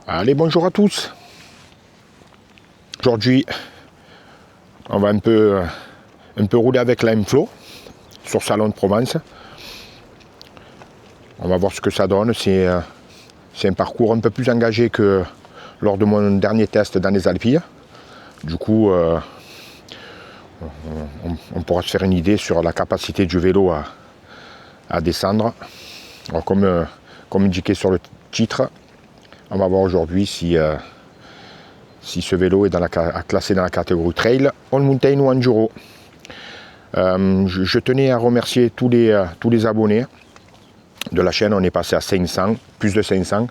Allez, bonjour à tous. Aujourd'hui, on va un peu rouler avec la M-Flow sur Salon de Provence. On va voir ce que ça donne. C'est un parcours un peu plus engagé que lors de mon dernier test dans les Alpilles. Du coup, on pourra se faire une idée sur la capacité du vélo à descendre. Alors, comme indiqué sur le titre, on va voir aujourd'hui si ce vélo est classé dans la catégorie trail, all mountain ou enduro. Je tenais à remercier tous les abonnés de la chaîne. On est passé à 500, plus de 500.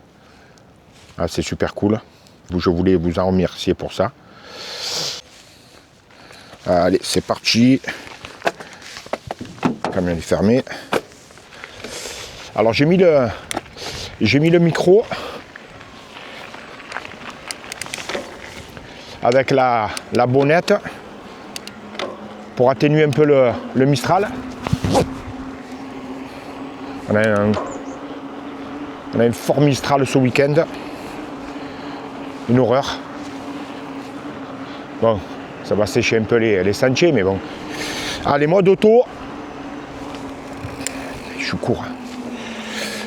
Ah, c'est super cool. Je voulais vous en remercier pour ça. Allez, c'est parti. Le camion est fermé. Alors j'ai mis le micro avec la bonnette pour atténuer un peu le Mistral. On a un fort Mistral ce week-end. Une horreur. Bon, ça va sécher un peu les sentiers, mais bon. Allez, mode auto. Je suis court.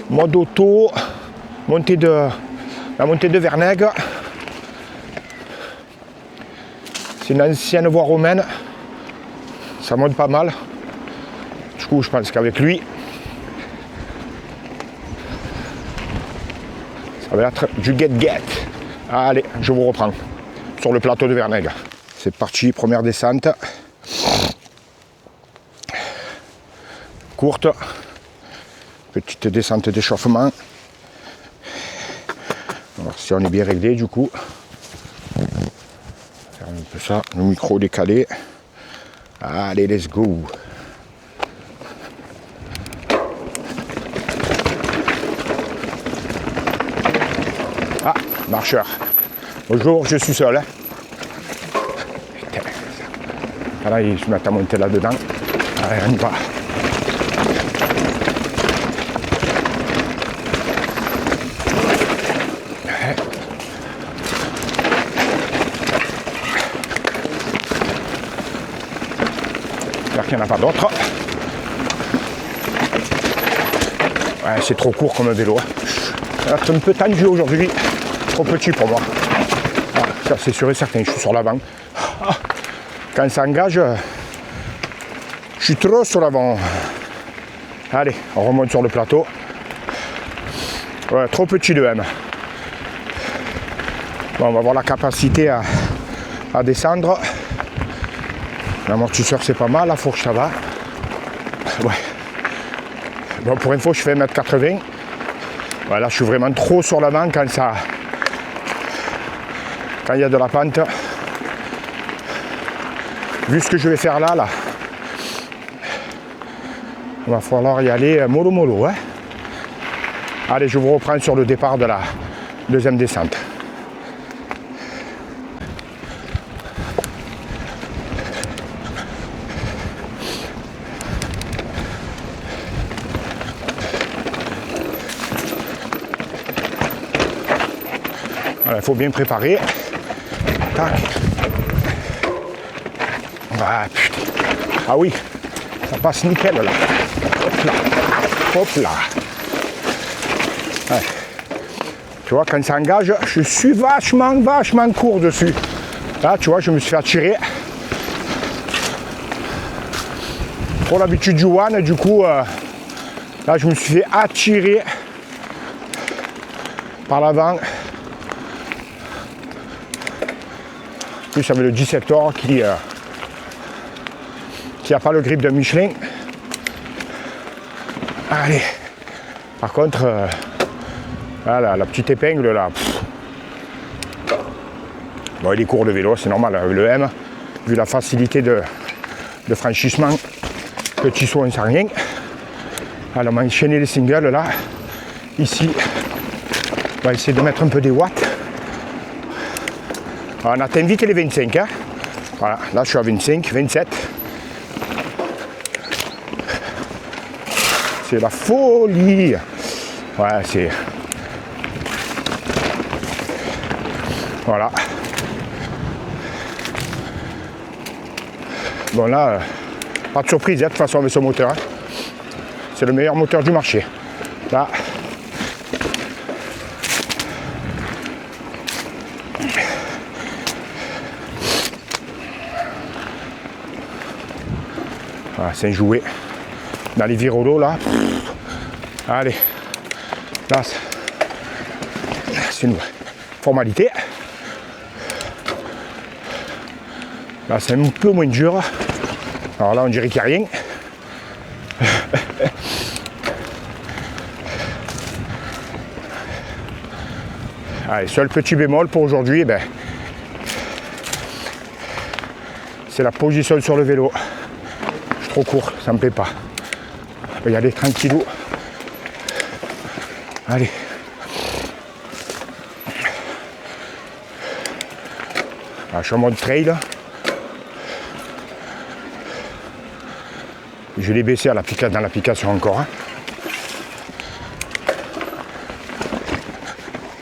Mode auto. La montée de Vernègue. C'est une ancienne voie romaine. Ça monte pas mal. Du coup, je pense qu'avec lui, ça va être du get-get. Allez, je vous reprends sur le plateau de Vernègue. C'est parti, première descente. Courte. Petite descente d'échauffement. Alors si on est bien réglé du coup. Faire un peu ça, le micro décalé. Allez, let's go. Ah, marcheur. Bonjour, je suis seul. Voilà, ils se mettent à monter là-dedans. Allez, on y va. J'espère qu'il n'y en a pas d'autres. Ouais, c'est trop court comme vélo. Ça va être un peu tendu aujourd'hui. Trop petit pour moi. Ah, ça c'est sûr et certain, je suis sur l'avant. Quand ça engage, je suis trop sur l'avant. Allez, on remonte sur le plateau. Ouais, trop petit le M. Bon, on va voir la capacité à descendre. L'amortisseur c'est pas mal, la fourche ça va. Ouais. Bon, pour info, je fais 1m80. Voilà, je suis vraiment trop sur l'avant quand il y a de la pente. Vu ce que je vais faire là, il va falloir y aller mollo. Hein. Allez, je vous reprends sur le départ de la deuxième descente. Il faut bien préparer. Tac. Ah, putain. Ah oui, ça passe nickel là. Hop là. Hop là. Ouais. Tu vois, quand ça engage, je suis vachement court dessus. Là, tu vois, je me suis fait attirer. Pour l'habitude du one, du coup, là, je me suis fait attirer par l'avant. En plus, j'avais le 10 Sector qui n'a pas le grip de Michelin. Allez. Par contre, voilà, la petite épingle là. Bon, il est court le vélo, c'est normal. Le M, vu la facilité de franchissement, petit saut sans rien. Alors, on va enchaîner les singles là. Ici, on va essayer de mettre un peu des watts. Alors, on atteint vite les 25. Hein. Voilà, là je suis à 25, 27. C'est la folie. Ouais, c'est... Voilà. Bon là, pas de surprise, hein, de toute façon avec ce moteur. Hein. C'est le meilleur moteur du marché. Là. Voilà, c'est un jouet. Dans les virolos là. Allez. Là, c'est une formalité. Là, c'est un peu moins dur. Alors là, on dirait qu'il n'y a rien. Allez, seul petit bémol pour aujourd'hui, ben, c'est la position sur le vélo. Je suis trop court, ça me plaît pas. On va y aller tranquillou. Allez. Alors, je suis en mode trail. Je l'ai baissé à dans l'application encore. Hein.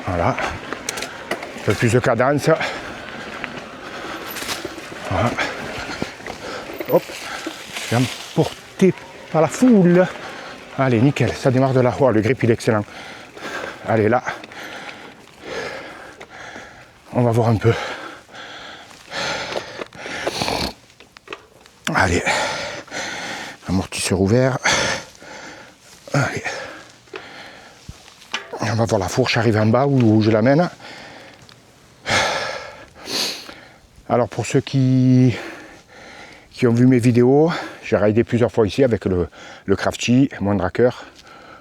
Voilà. Un peu plus de cadence. Voilà. Hop. Je suis emporté par la foule. Allez, nickel. Ça démarre de là. Oh, le grip, il est excellent. Allez, là. On va voir un peu. Allez. Amortisseur ouvert. Allez. On va voir la fourche arriver en bas où je l'amène. Alors pour ceux qui ont vu mes vidéos, j'ai raidé plusieurs fois ici avec le Crafty, Mondraker,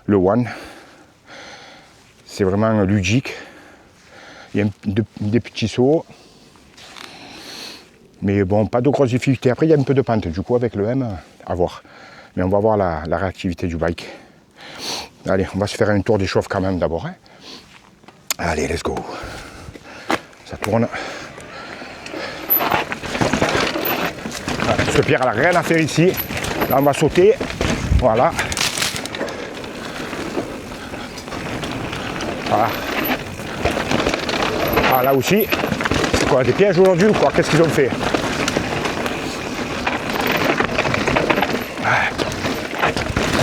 le One. C'est vraiment ludique. Il y a des petits sauts. Mais bon, pas de grosse difficulté. Après, il y a un peu de pente. Du coup, avec le M, à voir. Mais on va voir la réactivité du bike. Allez, on va se faire un tour d'échauffe quand même d'abord. Hein. Allez, let's go. Ça tourne. Voilà, ce Pierre n'a rien à faire ici. Là, on va sauter. Voilà. Voilà. Ah, là aussi. C'est quoi, des pièges aujourd'hui ou quoi? Qu'est-ce qu'ils ont fait?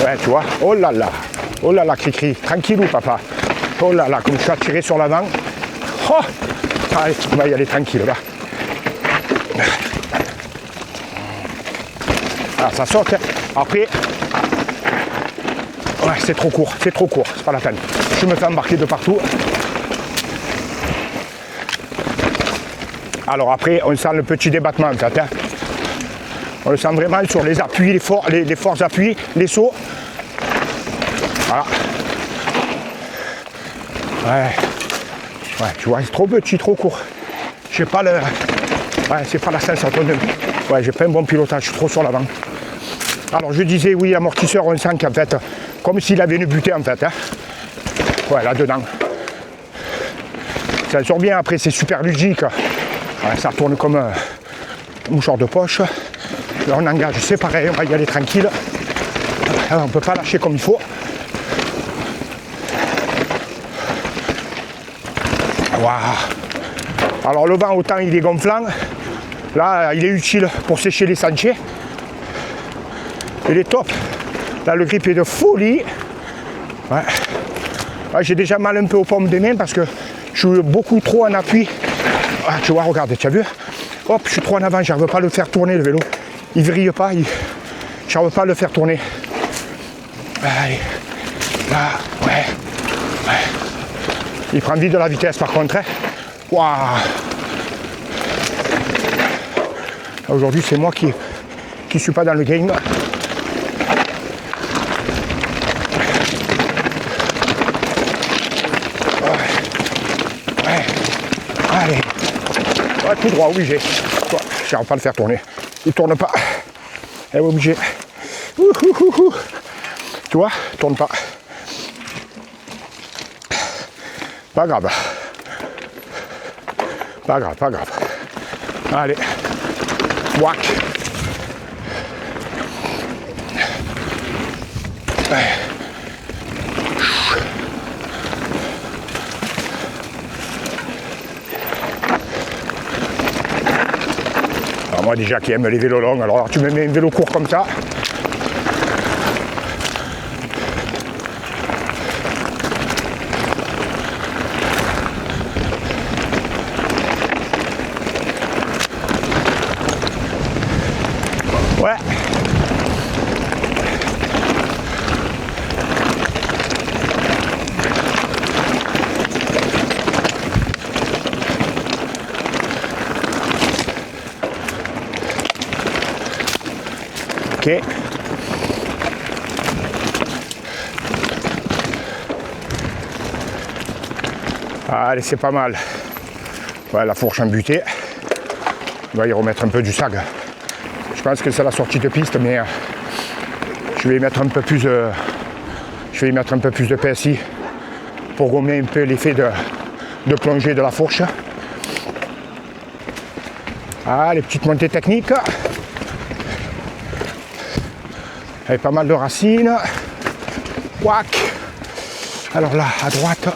Ouais, tu vois. Oh là là, cri-cri. Tranquillou, papa. Oh là là, comme je suis attiré sur l'avant. Oh, allez, on va y aller tranquille, là. Ah, ça saute. Après, ouais, c'est trop court, c'est pas la peine. Je me fais embarquer de partout. Alors après, on sent le petit débattement en fait. Hein. On le sent vraiment sur les appuis, les forts appuis, les sauts. Voilà. Ouais, tu vois, c'est trop petit, trop court. J'ai pas le. Ouais, c'est pas la sensation de. Ouais, j'ai pas un bon pilotage, je suis trop sur l'avant. Alors je disais oui, amortisseur, on sent qu'en fait, comme s'il avait une butée en fait. Hein. Ouais, là-dedans. Ça sort bien, après c'est super ludique. Ouais, ça tourne comme un mouchoir de poche. Là on engage, c'est pareil, on va y aller tranquille. Alors, on ne peut pas lâcher comme il faut. Wow. Alors le vent, autant il est gonflant. Là, il est utile pour sécher les sentiers. Il est top. Là, le grip est de folie. Ouais. Ouais, j'ai déjà mal un peu aux paumes des mains parce que je suis beaucoup trop en appui. Ah, tu vois, regarde, tu as vu? Hop, je suis trop en avant, j'arrive pas à le faire tourner le vélo. Il vrille pas, j'arrive pas à le faire tourner. Allez. Là, ouais. Il prend vite de la vitesse par contre. Hein. Waouh. Aujourd'hui, c'est moi qui suis pas dans le game. Ouais. Allez. Ouais, tout droit, obligé. J'arrive pas à le faire tourner. Il tourne pas. Elle est obligée. Tu vois, tourne pas. Pas grave. Pas grave. Allez. Whack. Ouais. moi déjà qui aime les vélos longs, alors là, tu me mets un vélo court comme ça. Ouais. Ok. Allez, c'est pas mal. Ouais, la fourche embutée. On va y remettre un peu du sag. Je pense que c'est la sortie de piste, mais je vais y mettre un peu plus de PSI pour gommer un peu l'effet de plongée de la fourche. Ah, les petites montées techniques. Avec pas mal de racines. Ouac. Alors là, à droite,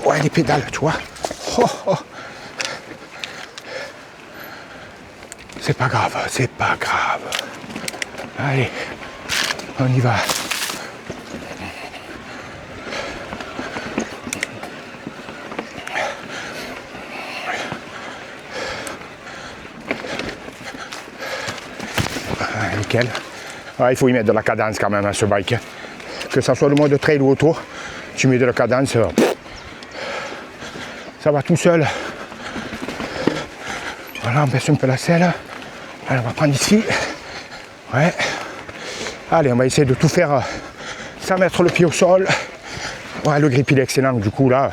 ouais, les pédales, tu vois. Oh, oh. C'est pas grave, c'est pas grave. Allez, on y va. Ah, nickel. Ah, il faut y mettre de la cadence quand même à ce bike. Que ça soit le mode trail ou auto, tu mets de la cadence, ça va tout seul. Voilà, on baisse un peu la selle. Allez, on va prendre ici. Ouais. Allez, on va essayer de tout faire sans mettre le pied au sol. Ouais, le grip il est excellent, du coup là.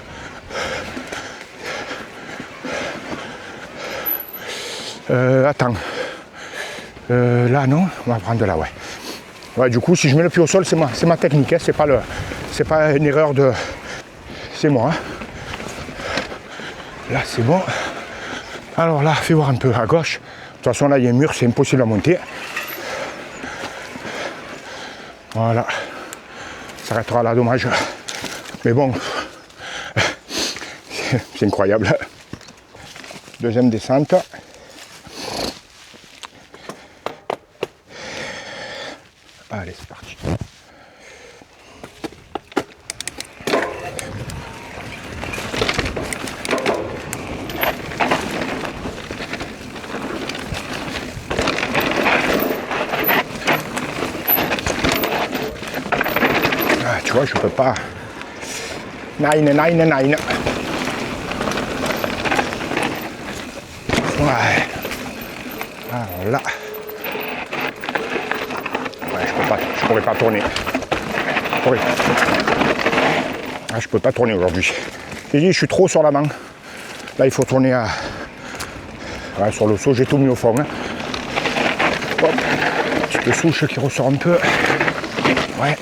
Attends. Là non, on va prendre là, ouais. Ouais, du coup, si je mets le pied au sol, c'est ma technique, hein. C'est pas une erreur de. C'est moi. Hein. Là, c'est bon. Alors là, fais voir un peu à gauche. De toute façon, là, il y a un mur, c'est impossible à monter. Voilà. Ça s'arrêtera là, dommage. Mais bon, c'est incroyable. Deuxième descente. Allez, c'est parti. Ah, tu vois, je peux pas. Nine. Ouais. Alors là. Je pourrais pas tourner. Ah, je peux pas tourner aujourd'hui. J'ai dit, je suis trop sur la main. Là, il faut tourner à. Ouais, sur le saut, j'ai tout mis au fond. Hein. Hop. Petit peu souche qui ressort un peu. Ouais.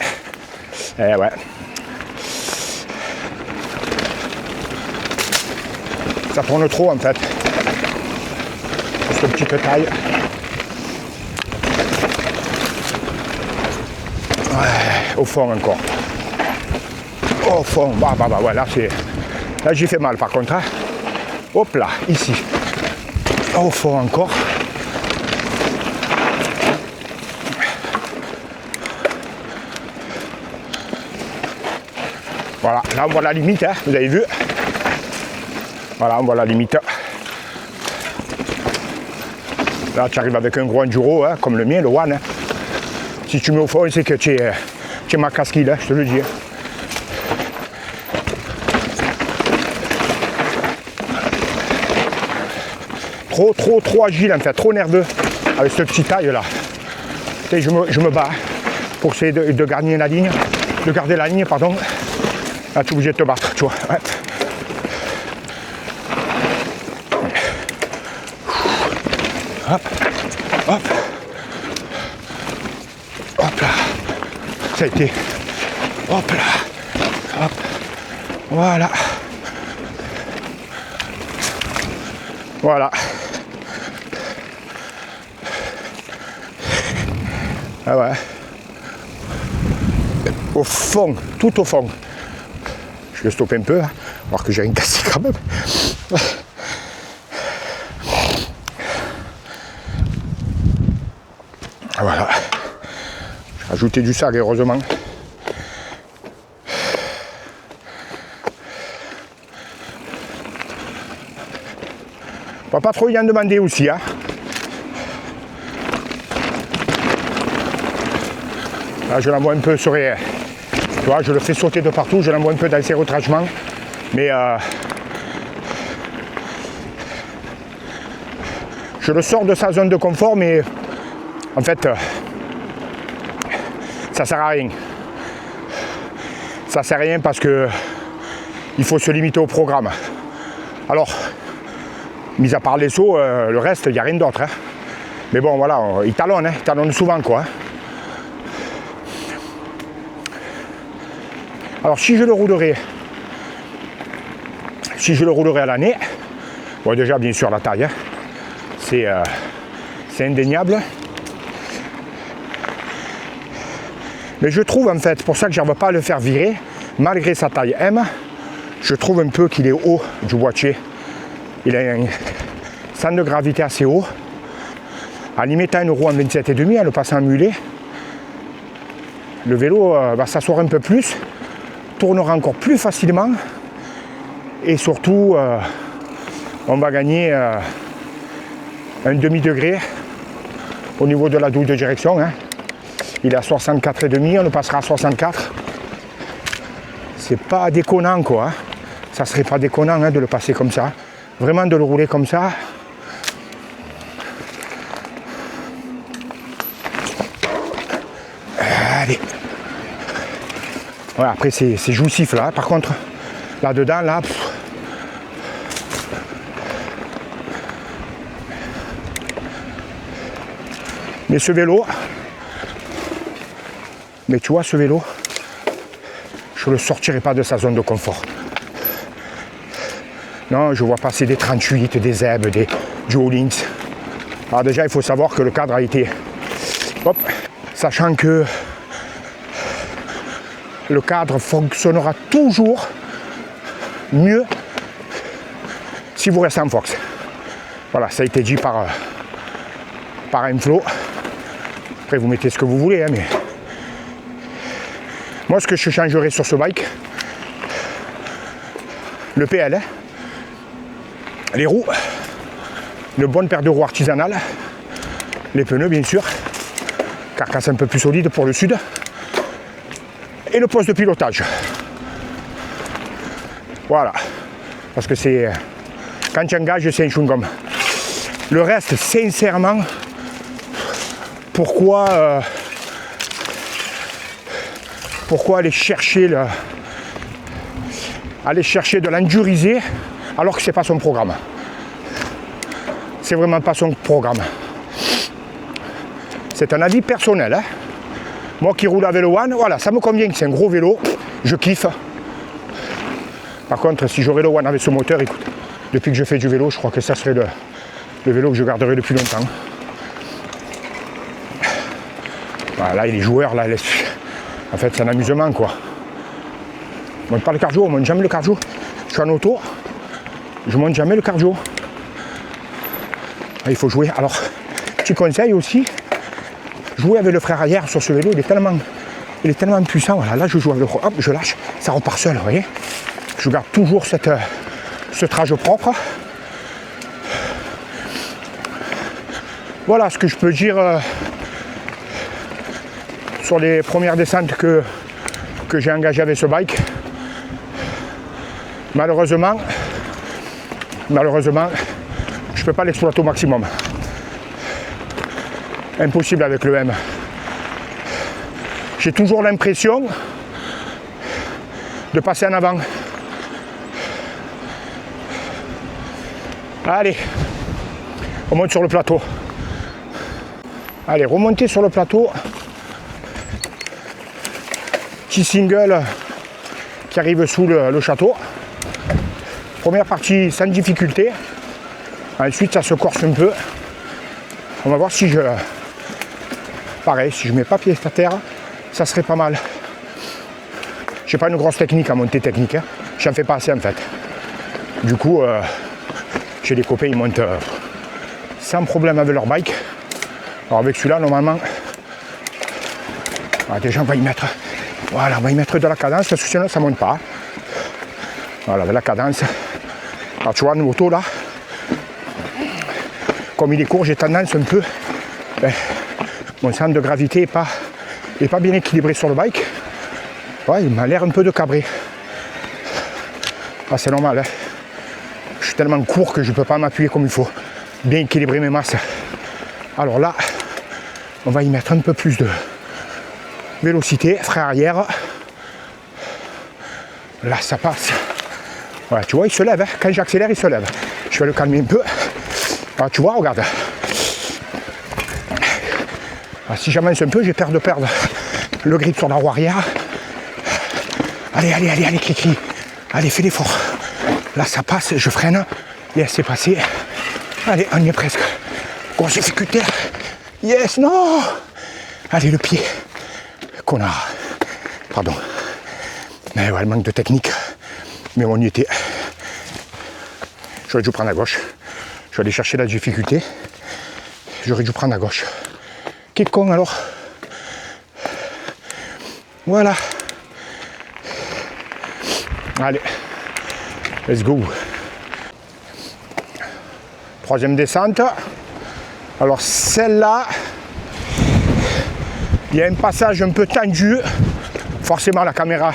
Eh ouais. Ça tourne trop en fait. Pour cette petite taille. Ouais, au fond encore. Au fond, bah, ouais, là j'ai fait mal par contre. Hein. Hop là, ici. Au fond encore. Voilà, là on voit la limite, hein, vous avez vu. Voilà, on voit la limite. Là tu arrives avec un gros enduro, hein, comme le mien, le One. Hein. Si tu mets au fond, c'est que tu es ma casquille, hein, je te le dis. Trop agile en fait, trop nerveux avec ce petit taille là. Et je me bats pour essayer de garder la ligne, pardon. Là tu es obligé de te battre, tu vois. Ouais. Hop, hop. Hop là, ça a été, hop là, hop, voilà, voilà. Ah ouais, au fond, tout au fond. Je vais stopper un peu, hein, voir que j'ai rien cassé quand même. Voilà. J'ai rajouté du sag, heureusement. On va pas trop y en demander aussi. Hein. Là, je l'envoie un peu sur les... Tu vois, je le fais sauter de partout, je l'envoie un peu dans ses retranchements. Mais je le sors de sa zone de confort, mais en fait, ça sert à rien. Ça sert à rien parce que il faut se limiter au programme. Alors, mis à part les sauts, le reste, il n'y a rien d'autre. Hein. Mais bon, voilà, il talonne, hein, il talonne souvent, quoi. Hein. Alors, si je le roulerai à l'année, bon, déjà, bien sûr, la taille, hein, c'est indéniable. Mais je trouve, en fait, pour ça que je n'arrive pas à le faire virer, malgré sa taille M, je trouve un peu qu'il est haut du boîtier. Il a un centre de gravité assez haut. En y mettant une roue en 27,5, en le passant en mulet, le vélo va s'asseoir un peu plus, tournera encore plus facilement et surtout on va gagner un demi-degré au niveau de la douille de direction. Hein. Il est à 64,5, on le passera à 64. C'est pas déconnant, quoi. Hein. Ça serait pas déconnant, hein, de le passer comme ça. Vraiment de le rouler comme ça. Allez. Ouais, après c'est jouissif là. Par contre, là-dedans, là. Mais ce vélo, mais tu vois ce vélo, je ne le sortirai pas de sa zone de confort. Non, je vois passer des 38, des Zeb, des Duolins. Alors déjà, il faut savoir que le cadre a été... Hop, sachant que le cadre fonctionnera toujours mieux si vous restez en Fox. Voilà, ça a été dit par Inflo. Après, vous mettez ce que vous voulez, hein, mais... Moi, ce que je changerais sur ce bike, le PL, hein, les roues, une bonne paire de roues artisanales, les pneus bien sûr, carcasse un peu plus solide pour le sud, et le poste de pilotage. Voilà, parce que c'est, quand tu engages, c'est un chewing-gum. Le reste, sincèrement, pourquoi aller chercher de l'enduriser alors que c'est pas son programme. C'est vraiment pas son programme. C'est un avis personnel. Hein. Moi qui roule à vélo one, voilà, ça me convient que c'est un gros vélo, je kiffe. Par contre, si j'aurais le one avec ce moteur, écoute, depuis que je fais du vélo, je crois que ça serait le vélo que je garderai depuis longtemps. Voilà, et les joueurs, là, en fait, c'est un amusement, quoi. On monte pas le cardio, on monte jamais le cardio. Je suis en auto, je monte jamais le cardio. Il faut jouer. Alors, petit conseil aussi, jouer avec le frein arrière sur ce vélo, il est tellement puissant. Voilà, là, je joue avec le... Hop, je lâche, ça repart seul, vous voyez. Je garde toujours ce trajet propre. Voilà ce que je peux dire sur les premières descentes que j'ai engagées avec ce bike. Malheureusement, je ne peux pas l'exploiter au maximum. Impossible avec le M. J'ai toujours l'impression de passer en avant. Allez, on monte sur le plateau. Allez, remonter sur le plateau. Petit single qui arrive sous le château. Première partie sans difficulté. Ensuite, ça se corse un peu. On va voir si je... Pareil, si je mets pas pied à terre, ça serait pas mal. J'ai pas une grosse technique à monter technique. Hein. J'en fais pas assez en fait. Du coup, j'ai des copains, ils montent sans problème avec leur bike. Alors avec celui-là, normalement, Alors déjà on va y mettre, voilà, on va y mettre de la cadence parce que sinon ça ne monte pas. Voilà, de la cadence. Alors tu vois, le moto là, comme il est court, j'ai tendance un peu, mon centre de gravité n'est pas bien équilibré sur le bike. Ouais, il m'a l'air un peu de cabré. Ah, c'est normal, hein. Je suis tellement court que je ne peux pas m'appuyer comme il faut. Bien équilibrer mes masses. Alors là, on va y mettre un peu plus de vélocité, frein arrière. Là, ça passe. Voilà, tu vois, il se lève. Hein. Quand j'accélère, il se lève. Je vais le calmer un peu. Alors, tu vois, regarde. Alors, si j'avance un peu, j'ai peur de perdre le grip sur la roue arrière. Allez, allez, allez, allez, Kiki. Allez, fais l'effort. Là, ça passe, je freine. Yes, c'est passé. Allez, on y est presque. Grosse difficulté. Yes, non. Allez, le pied. Connard. Pardon. Mais ouais, le manque de technique. Mais on y était. J'aurais dû prendre à gauche. Je vais aller chercher la difficulté. J'aurais dû prendre à gauche. Quel con alors. Voilà. Allez. Let's go. Troisième descente. Alors celle-là, il y a un passage un peu tendu. Forcément la caméra,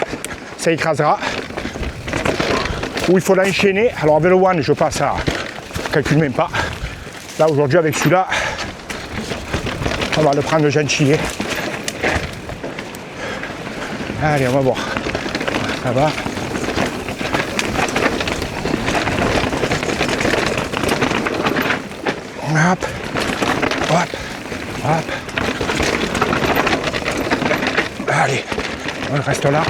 ça écrasera. Où il faut l'enchaîner. Alors avec le one, je passe à calcule même pas. Là aujourd'hui avec celui-là, on va le prendre gentil. Allez, on va voir. Ça va. Hop, hop, hop. Allez, on reste là.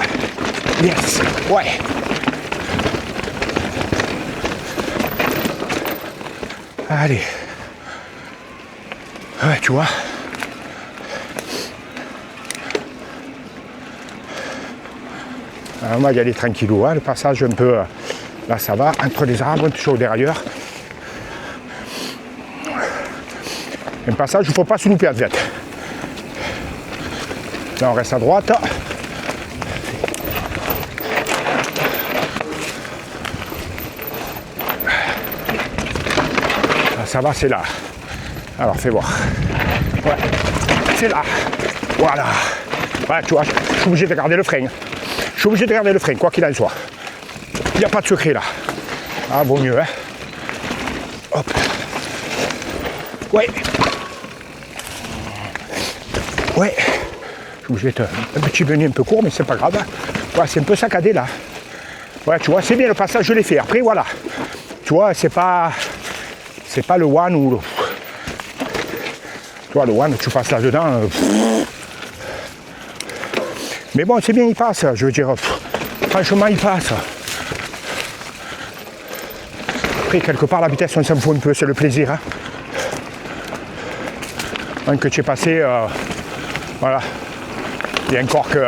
Yes, ouais. Allez. Ouais, tu vois. Alors, on va y aller tranquillou, hein. Le passage un peu, là ça va, entre les arbres, toujours au dérailleur. Un passage, il ne faut pas se louper à tête. Là on reste à droite. Là, ça va, c'est là. Alors fais voir. Ouais, c'est là. Voilà. Ouais, tu vois, je suis obligé de garder le frein. Je suis obligé de garder le frein, quoi qu'il en soit. Il n'y a pas de secret là. Ah, vaut mieux, hein. Hop. Ouais. Ouais. Je suis obligé de un petit venu un peu court, mais c'est pas grave. Ouais, c'est un peu saccadé là. Ouais, tu vois, c'est bien le passage, je l'ai fait. Après, voilà. Tu vois, c'est pas le one ou le. Tu vois, le one, tu passes là-dedans. Mais bon, c'est bien, il passe. Je veux dire, franchement, il passe. Après, quelque part, la vitesse, on s'en fout un peu, c'est le plaisir. Hein. Donc, que tu es passé, voilà. Il y a encore que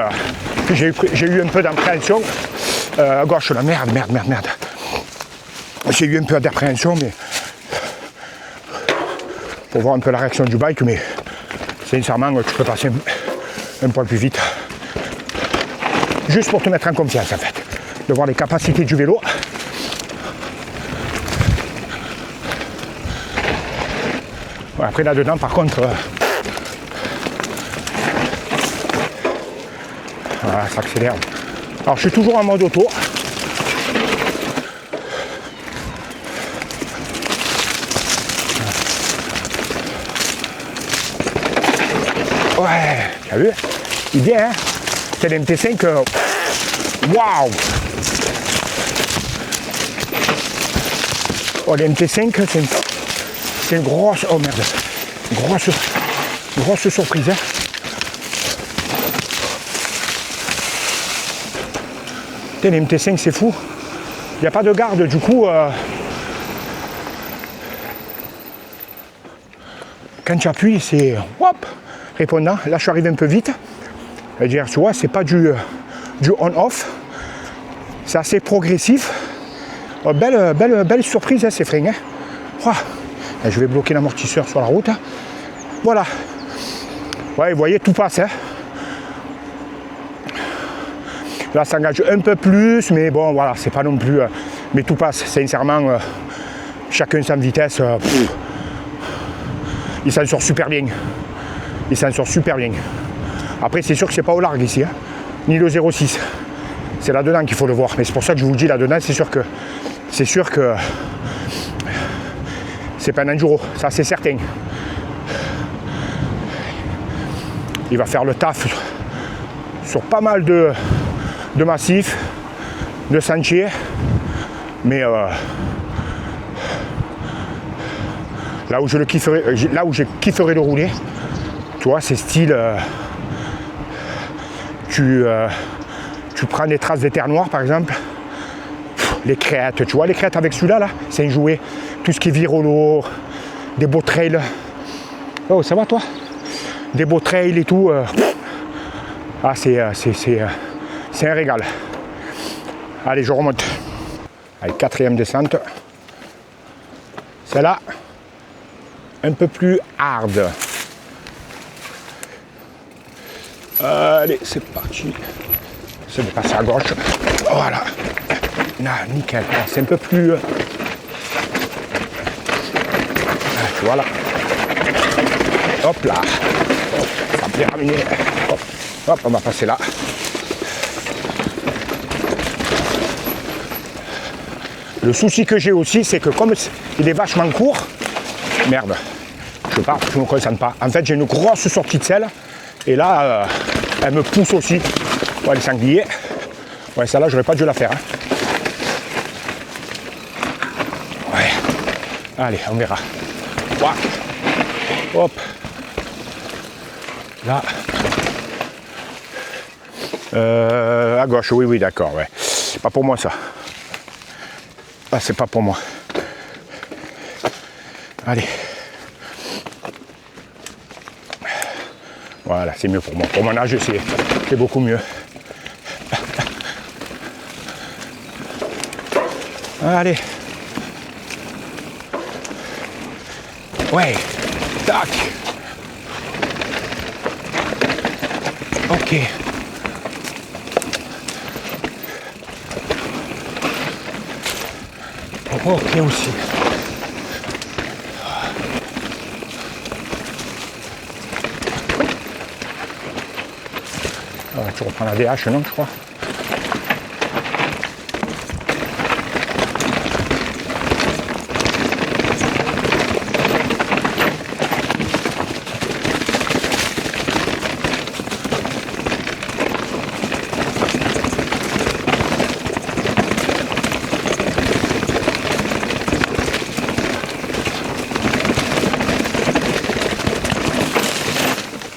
j'ai eu un peu d'appréhension. À gauche, la merde. J'ai eu un peu d'appréhension, mais pour voir un peu la réaction du bike, mais sincèrement, tu peux passer un poil plus vite. Juste pour te mettre en confiance, en fait. De voir les capacités du vélo. Ouais, après, là-dedans, par contre, voilà, ça accélère. Alors, je suis toujours en mode auto. Ouais, t'as vu? Il est bien, hein? C'est l'MT5. Waouh! Oh, l'MT5, c'est une grosse. Oh merde! Grosse surprise, hein? Les MT5, c'est fou. Il n'y a pas de garde, du coup. Quand tu appuies, c'est. Hop! Répondant. Là, je suis arrivé un peu vite. C'est-à-dire, tu vois, c'est pas du on-off. C'est assez progressif. Oh, belle surprise, hein, ces freins. Hein. Oh. Je vais bloquer l'amortisseur sur la route. Voilà. Ouais, vous voyez, tout passe. Hein. Là, ça engage un peu plus, mais bon, voilà, c'est pas non plus... mais tout passe, sincèrement, chacun sa vitesse. Il s'en sort super bien. Il s'en sort super bien. Après, c'est sûr que c'est pas au large ici, hein, ni le 0,6. C'est là-dedans qu'il faut le voir. Mais c'est pour ça que je vous le dis, là-dedans, c'est sûr que c'est pas un enduro, ça c'est certain. Il va faire le taf sur pas mal de massifs, de sentiers, mais là où je kifferais le rouler, tu vois, c'est style, tu prends des traces des terres noires par exemple, les crêtes, tu vois, les crêtes avec celui-là, là, c'est un jouet, tout ce qui est virolo, des beaux trails. Oh, ça va toi? Des beaux trails et tout. Ah, c'est un régal. Allez, je remonte. Allez, 4e descente. Celle-là, un peu plus hard. Allez, c'est parti. C'est de passer à gauche. Voilà. Là, nickel. C'est un peu plus... Voilà. Hop là. Hop, ça va bien terminer. Hop. Hop, on va passer là. Le souci que j'ai aussi, c'est que comme il est vachement court, merde, je pars, je ne me concentre pas. En fait, j'ai une grosse sortie de selle, et là, elle me pousse aussi. Ouais, les sangliers. Ouais, celle-là, j'aurais pas dû la faire. Hein. Ouais. Allez, on verra. Ouah. Hop. Là. À gauche, oui, d'accord, ouais. Pas pour moi, ça. Ah, c'est pas pour moi. Allez. Voilà, c'est mieux pour moi. Pour mon âge, c'est beaucoup mieux. Allez. Ouais. Tac. Ok. Ok aussi. Ah, tu reprends la DH, non, je crois.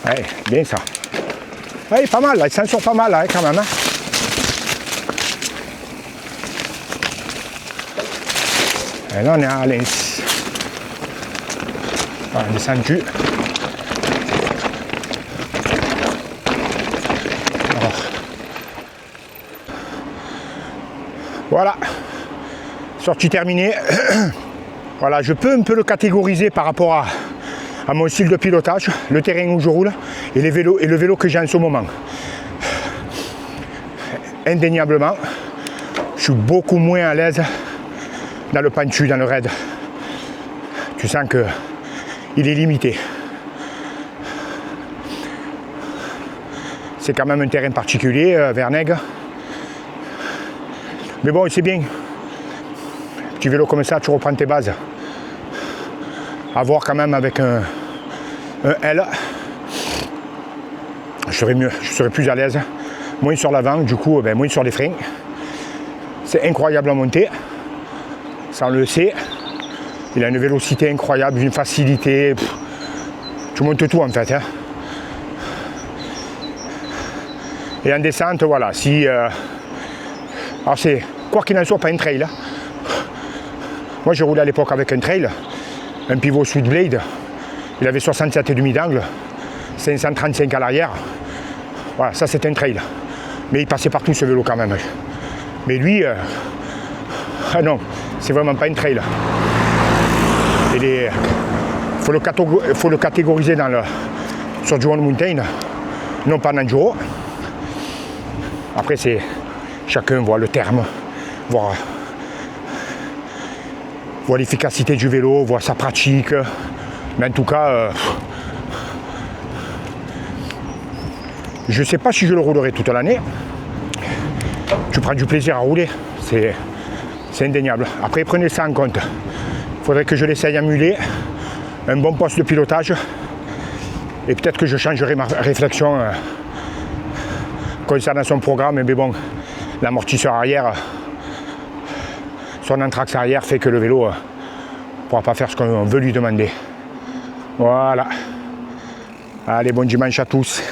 Ouais, bien ça. Ouais, pas mal, là, il s'en sort pas mal là, quand même. Hein. Et là, on est à Lens. Voilà, on est descendu. Alors. Voilà. Sortie terminée. Voilà, je peux un peu le catégoriser par rapport à mon style de pilotage, le terrain où je roule et le vélo que j'ai en ce moment. Indéniablement, je suis beaucoup moins à l'aise dans le pentu, dans le raid. Tu sens que il est limité. C'est quand même un terrain particulier, Vernègue. Mais bon, c'est bien. Petit vélo comme ça, tu reprends tes bases. À voir quand même avec un L, je serais mieux, je serais plus à l'aise, moins sur l'avant, du coup moins sur les freins. C'est incroyable à monter, ça on le sait. Il a une vélocité incroyable, une facilité, tu montes tout en fait. Hein. Et en descente, voilà, si... alors c'est, quoi qu'il en soit, pas un trail. Hein. Moi j'ai roulé à l'époque avec un trail. Un pivot Sweetblade, il avait 67,5 d'angle, 535 à l'arrière. Voilà, ça c'est un trail. Mais il passait partout ce vélo quand même. Mais lui, ah non, c'est vraiment pas un trail. Il faut le catégoriser sur du one mountain, non pas en enduro. Après c'est chacun voit le terme, voit l'efficacité du vélo, voit sa pratique. Mais en tout cas, je ne sais pas si je le roulerai toute l'année. Tu prends du plaisir à rouler, c'est indéniable. Après, prenez ça en compte. Il faudrait que je l'essaye à mulet, un bon poste de pilotage, et peut-être que je changerai ma réflexion concernant son programme. Mais bon, l'amortisseur arrière, son entraxe arrière fait que le vélo ne pourra pas faire ce qu'on veut lui demander. Voilà. Allez, bon dimanche à tous.